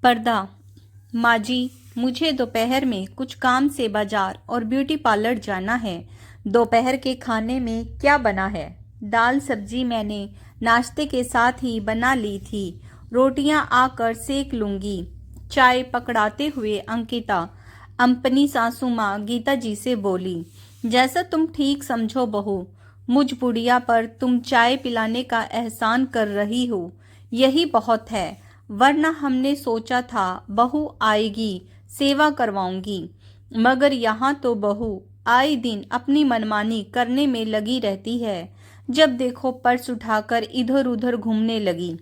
पर्दा। माँ जी, मुझे दोपहर में कुछ काम से बाजार और ब्यूटी पार्लर जाना है। दोपहर के खाने में क्या बना है? दाल सब्जी मैंने नाश्ते के साथ ही बना ली थी। रोटियां आकर सेक लूंगी। चाय पकड़ाते हुए अंकिता अपनी सासू माँ गीता जी से बोली, जैसा तुम ठीक समझो बहू। मुझ बुढ़िया पर तुम चाय पिलाने का एहसान कर रही हो, यही बहुत है। वरना हमने सोचा था बहू आएगी, सेवा करवाऊंगी, मगर यहाँ तो बहू आए दिन अपनी मनमानी करने में लगी रहती है। जब देखो पर्स उठाकर इधर उधर घूमने लगी।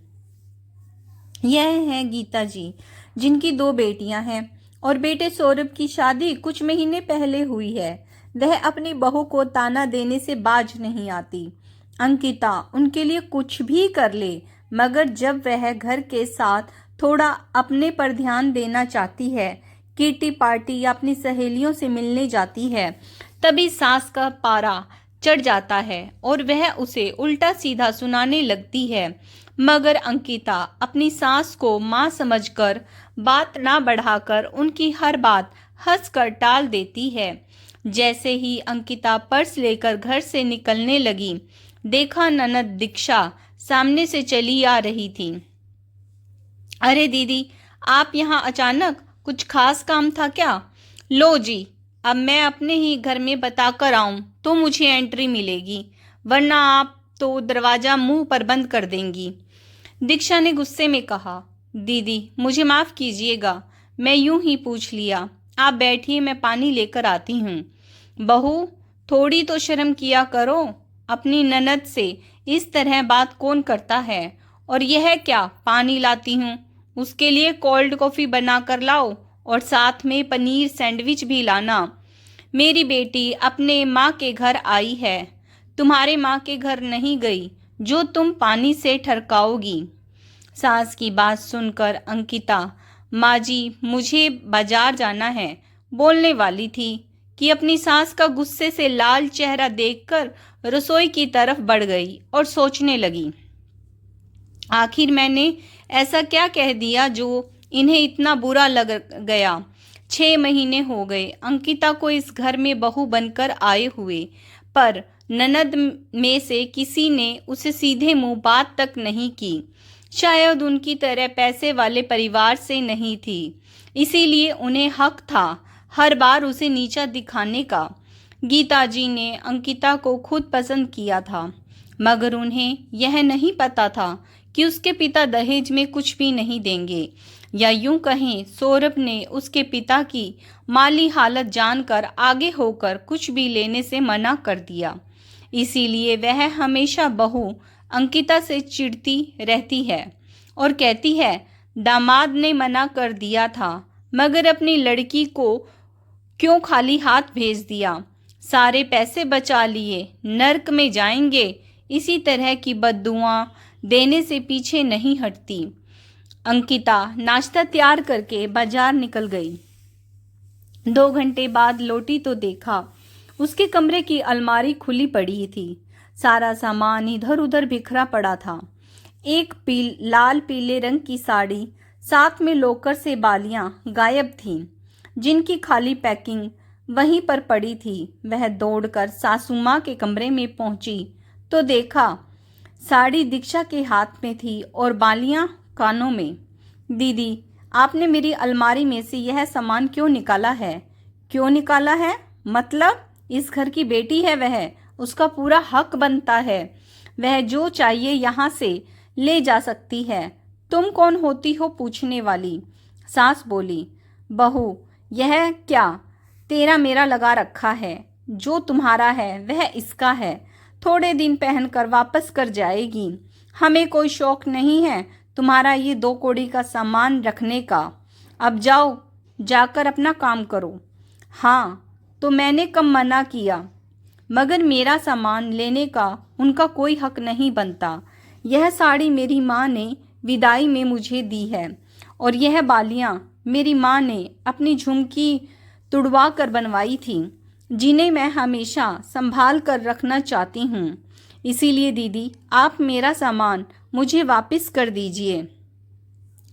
यह हैं गीता जी, जिनकी 2 बेटियां हैं और बेटे सौरभ की शादी कुछ महीने पहले हुई है। वह अपनी बहू को ताना देने से बाज नहीं आती। अंकिता उनके लिए कुछ भी कर ले, मगर जब वह घर के साथ थोड़ा अपने पर ध्यान देना चाहती है, किटी पार्टी या अपनी सहेलियों से मिलने जाती है, तभी सास का पारा चढ़ जाता है और वह उसे उल्टा सीधा सुनाने लगती है। मगर अंकिता अपनी सास को मां समझकर बात ना बढ़ाकर उनकी हर बात हंसकर टाल देती है। जैसे ही अंकिता पर्स लेकर घर से निकलने लगी, देखा ननद दीक्षा सामने से चली आ रही थी। अरे दीदी, आप यहाँ अचानक? कुछ खास काम था क्या? लो जी, अब मैं अपने ही घर में बताकर आऊं तो मुझे एंट्री मिलेगी, वरना आप तो दरवाजा मुंह पर बंद कर देंगी। दीक्षा ने गुस्से में कहा, दीदी मुझे माफ कीजिएगा, मैं यूं ही पूछ लिया। आप बैठिए, मैं पानी लेकर आती हूँ। बहू, थोड़ी तो शर्म किया करो। अपनी ननद से इस तरह बात कौन करता है? और यह क्या, पानी लाती हूँ, उसके लिए कोल्ड कॉफ़ी बना कर लाओ और साथ में पनीर सैंडविच भी लाना। मेरी बेटी अपने माँ के घर आई है, तुम्हारे माँ के घर नहीं गई जो तुम पानी से ठरकाओगी। सास की बात सुनकर अंकिता, माँ जी मुझे बाजार जाना है, बोलने वाली थी कि अपनी सास का गुस्से से लाल चेहरा देखकर रसोई की तरफ बढ़ गई और सोचने लगी, आखिर मैंने ऐसा क्या कह दिया जो इन्हें इतना बुरा लग गया। 6 महीने हो गए अंकिता को इस घर में बहू बनकर आए हुए, पर ननद में से किसी ने उसे सीधे मुंह बात तक नहीं की। शायद उनकी तरह पैसे वाले परिवार से नहीं थी, इसीलिए उन्हें हक था हर बार उसे नीचा दिखाने का। गीता जी ने अंकिता को खुद पसंद किया था, मगर उन्हें यह नहीं पता था कि उसके पिता दहेज में कुछ भी नहीं देंगे, या यूं कहें सौरभ ने उसके पिता की माली हालत जानकर आगे होकर कुछ भी लेने से मना कर दिया। इसीलिए वह हमेशा बहू अंकिता से चिढ़ती रहती है और कहती है, दामाद ने मना कर दिया था, मगर अपनी लड़की को क्यों खाली हाथ भेज दिया? सारे पैसे बचा लिए, नर्क में जाएंगे। इसी तरह की बद्दुआं देने से पीछे नहीं हटती। अंकिता नाश्ता तैयार करके बाजार निकल गई। 2 घंटे बाद लौटी तो देखा उसके कमरे की अलमारी खुली पड़ी थी। सारा सामान इधर उधर बिखरा पड़ा था। एक लाल पीले रंग की साड़ी, साथ में लोकर से बालियां गायब थीं, जिनकी खाली पैकिंग वहीं पर पड़ी थी। वह दौड़कर सासू माँ के कमरे में पहुंची तो देखा साड़ी दीक्षा के हाथ में थी और बालियां कानों में। दीदी, आपने मेरी अलमारी में से यह सामान क्यों निकाला है? क्यों निकाला है मतलब? इस घर की बेटी है वह, उसका पूरा हक बनता है। वह जो चाहिए यहाँ से ले जा सकती है। तुम कौन होती हो पूछने वाली? सास बोली, बहू यह क्या तेरा मेरा लगा रखा है? जो तुम्हारा है वह इसका है, थोड़े दिन पहनकर वापस कर जाएगी। हमें कोई शौक नहीं है तुम्हारा ये 2 कौड़ी का सामान रखने का। अब जाओ, जाकर अपना काम करो। हाँ, तो मैंने कब मना किया? मगर मेरा सामान लेने का उनका कोई हक नहीं बनता। यह साड़ी मेरी माँ ने विदाई में मुझे दी है, और यह बालियाँ मेरी माँ ने अपनी झुमकी तुड़वा कर बनवाई थी, जिन्हें मैं हमेशा संभाल कर रखना चाहती हूँ। इसीलिए दीदी, आप मेरा सामान मुझे वापस कर दीजिए।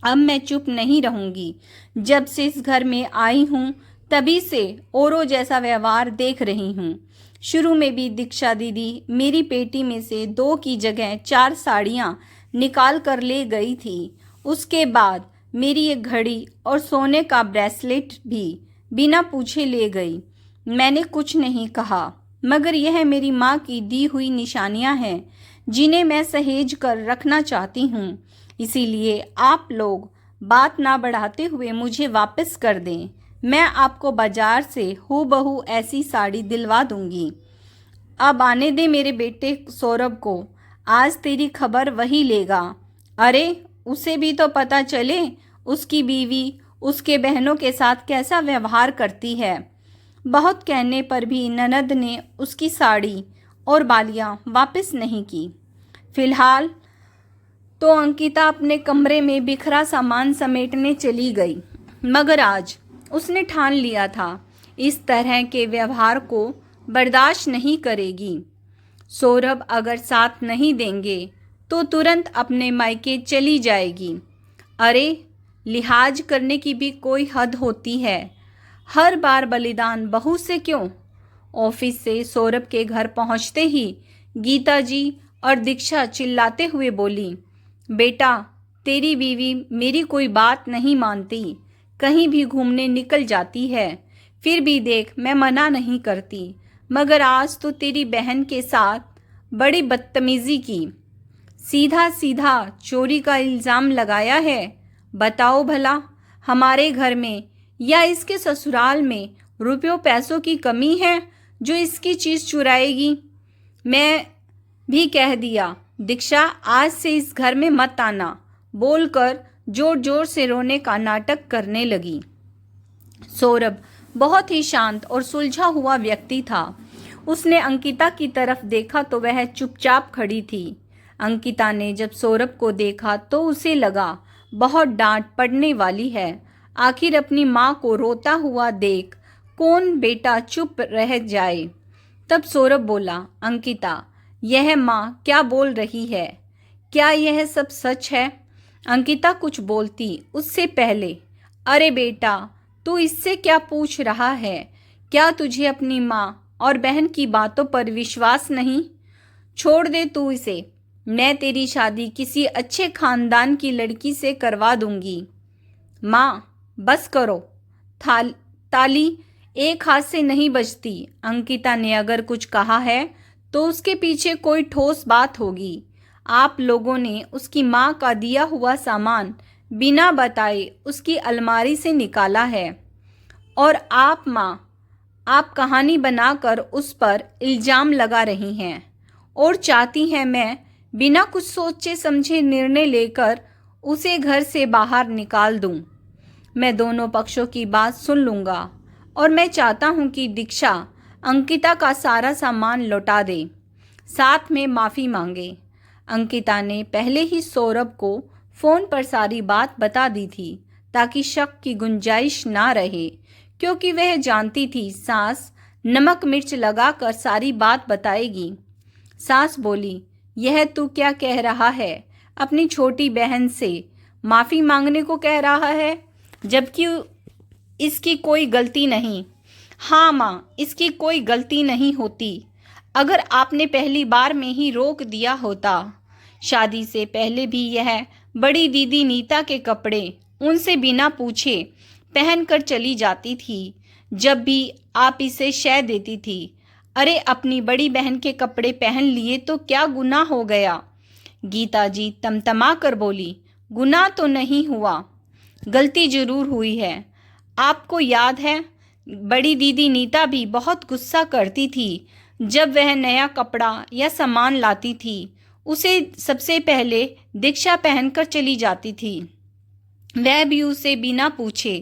अब मैं चुप नहीं रहूंगी। जब से इस घर में आई हूँ तभी से औरों जैसा व्यवहार देख रही हूँ। शुरू में भी दीक्षा दीदी मेरी पेटी में से 2 की जगह 4 साड़ियाँ निकाल कर ले गई थी। उसके बाद मेरी एक घड़ी और सोने का ब्रेसलेट भी बिना पूछे ले गई। मैंने कुछ नहीं कहा, मगर यह मेरी माँ की दी हुई निशानियाँ हैं जिन्हें मैं सहेज कर रखना चाहती हूँ। इसीलिए आप लोग बात ना बढ़ाते हुए मुझे वापस कर दें। मैं आपको बाजार से हूबहू ऐसी साड़ी दिलवा दूंगी। अब आने दे मेरे बेटे सौरभ को, आज तेरी खबर वही लेगा। अरे उसे भी तो पता चले उसकी बीवी उसके बहनों के साथ कैसा व्यवहार करती है। बहुत कहने पर भी ननद ने उसकी साड़ी और बालियां वापस नहीं की। फिलहाल तो अंकिता अपने कमरे में बिखरा सामान समेटने चली गई, मगर आज उसने ठान लिया था इस तरह के व्यवहार को बर्दाश्त नहीं करेगी। सौरभ अगर साथ नहीं देंगे तो तुरंत अपने मायके चली जाएगी। अरे लिहाज करने की भी कोई हद होती है। हर बार बलिदान बहू से क्यों? ऑफिस से सौरभ के घर पहुंचते ही गीता जी और दीक्षा चिल्लाते हुए बोली, बेटा तेरी बीवी मेरी कोई बात नहीं मानती, कहीं भी घूमने निकल जाती है। फिर भी देख मैं मना नहीं करती, मगर आज तो तेरी बहन के साथ बड़ी बदतमीजी की। सीधा सीधा चोरी का इल्ज़ाम लगाया है। बताओ भला हमारे घर में या इसके ससुराल में रुपयों पैसों की कमी है जो इसकी चीज़ चुराएगी? मैं भी कह दिया, दीक्षा आज से इस घर में मत आना, बोलकर जोर जोर से रोने का नाटक करने लगी। सौरभ बहुत ही शांत और सुलझा हुआ व्यक्ति था। उसने अंकिता की तरफ देखा तो वह चुपचाप खड़ी थी। अंकिता ने जब सौरभ को देखा तो उसे लगा बहुत डांट पड़ने वाली है। आखिर अपनी माँ को रोता हुआ देख कौन बेटा चुप रह जाए। तब सौरभ बोला, अंकिता यह माँ क्या बोल रही है? क्या यह सब सच है? अंकिता कुछ बोलती उससे पहले, अरे बेटा तू इससे क्या पूछ रहा है? क्या तुझे अपनी माँ और बहन की बातों पर विश्वास नहीं? छोड़ दे तू इसे। मैं तेरी शादी किसी अच्छे खानदान की लड़की से करवा दूंगी। माँ बस करो, ताली एक हाथ से नहीं बजती। अंकिता ने अगर कुछ कहा है तो उसके पीछे कोई ठोस बात होगी। आप लोगों ने उसकी माँ का दिया हुआ सामान बिना बताए उसकी अलमारी से निकाला है और आप माँ, आप कहानी बनाकर उस पर इल्ज़ाम लगा रही हैं और चाहती हैं मैं बिना कुछ सोचे समझे निर्णय लेकर उसे घर से बाहर निकाल दूं। मैं दोनों पक्षों की बात सुन लूँगा और मैं चाहता हूँ कि दीक्षा अंकिता का सारा सामान लौटा दे, साथ में माफ़ी मांगे। अंकिता ने पहले ही सौरभ को फ़ोन पर सारी बात बता दी थी ताकि शक की गुंजाइश ना रहे, क्योंकि वह जानती थी सास नमक मिर्च लगाकर सारी बात बताएगी। सास बोली, यह तू क्या कह रहा है? अपनी छोटी बहन से माफ़ी मांगने को कह रहा है, जबकि इसकी कोई गलती नहीं। हाँ माँ, इसकी कोई गलती नहीं होती। अगर आपने पहली बार में ही रोक दिया होता। शादी से पहले भी यह बड़ी दीदी नीता के कपड़े उनसे बिना पूछे पहन कर चली जाती थी जब भी आप इसे शय देती थी। अरे अपनी बड़ी बहन के कपड़े पहन लिए तो क्या गुनाह हो गया? गीता जी तमतमा कर बोली, गुनाह तो नहीं हुआ, गलती जरूर हुई है। आपको याद है बड़ी दीदी नीता भी बहुत गुस्सा करती थी जब वह नया कपड़ा या सामान लाती थी। उसे सबसे पहले दीक्षा पहनकर चली जाती थी। वह भी उसे बिना पूछे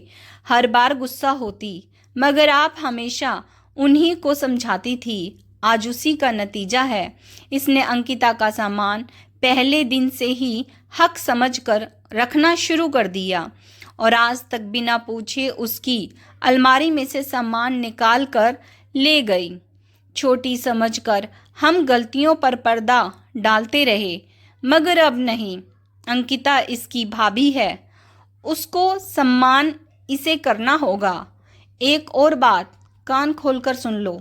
हर बार गुस्सा होती, मगर आप हमेशा उन्हीं को समझाती थी। आज उसी का नतीजा है। इसने अंकिता का सामान पहले दिन से ही हक समझकर रखना शुरू कर दिया और आज तक बिना पूछे उसकी अलमारी में से सामान निकाल कर ले गई। छोटी समझकर हम गलतियों पर पर्दा डालते रहे, मगर अब नहीं। अंकिता इसकी भाभी है उसको सम्मान इसे करना होगा। एक और बात कान खोलकर सुन लो,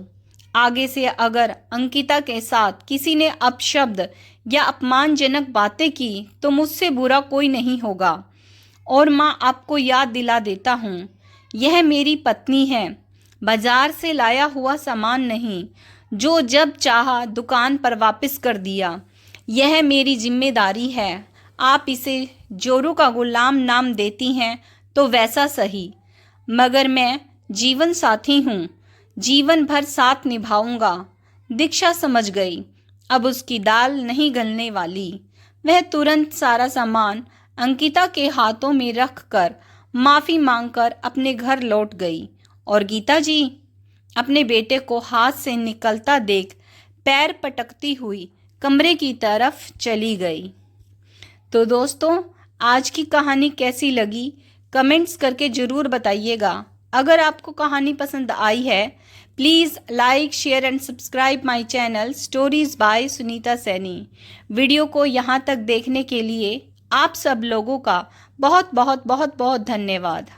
आगे से अगर अंकिता के साथ किसी ने अपशब्द या अपमानजनक बातें की तो मुझसे बुरा कोई नहीं होगा। और माँ आपको याद दिला देता हूँ, यह मेरी पत्नी है, बाजार से लाया हुआ सामान नहीं जो जब चाहा दुकान पर वापस कर दिया। यह मेरी जिम्मेदारी है। आप इसे जोरू का गुलाम नाम देती हैं तो वैसा सही, मगर मैं जीवन साथी हूँ, जीवन भर साथ निभाऊंगा। दीक्षा समझ गई, अब उसकी दाल नहीं गलने वाली। वह तुरंत सारा सामान अंकिता के हाथों में रखकर माफ़ी मांगकर अपने घर लौट गई और गीता जी अपने बेटे को हाथ से निकलता देख पैर पटकती हुई कमरे की तरफ चली गई। तो दोस्तों, आज की कहानी कैसी लगी कमेंट्स करके ज़रूर बताइएगा। अगर आपको कहानी पसंद आई है please like share and subscribe my channel stories bye Sunita Saini. Video को यहाँ तक देखने के लिए आप सब लोगों का बहुत बहुत बहुत बहुत धन्यवाद।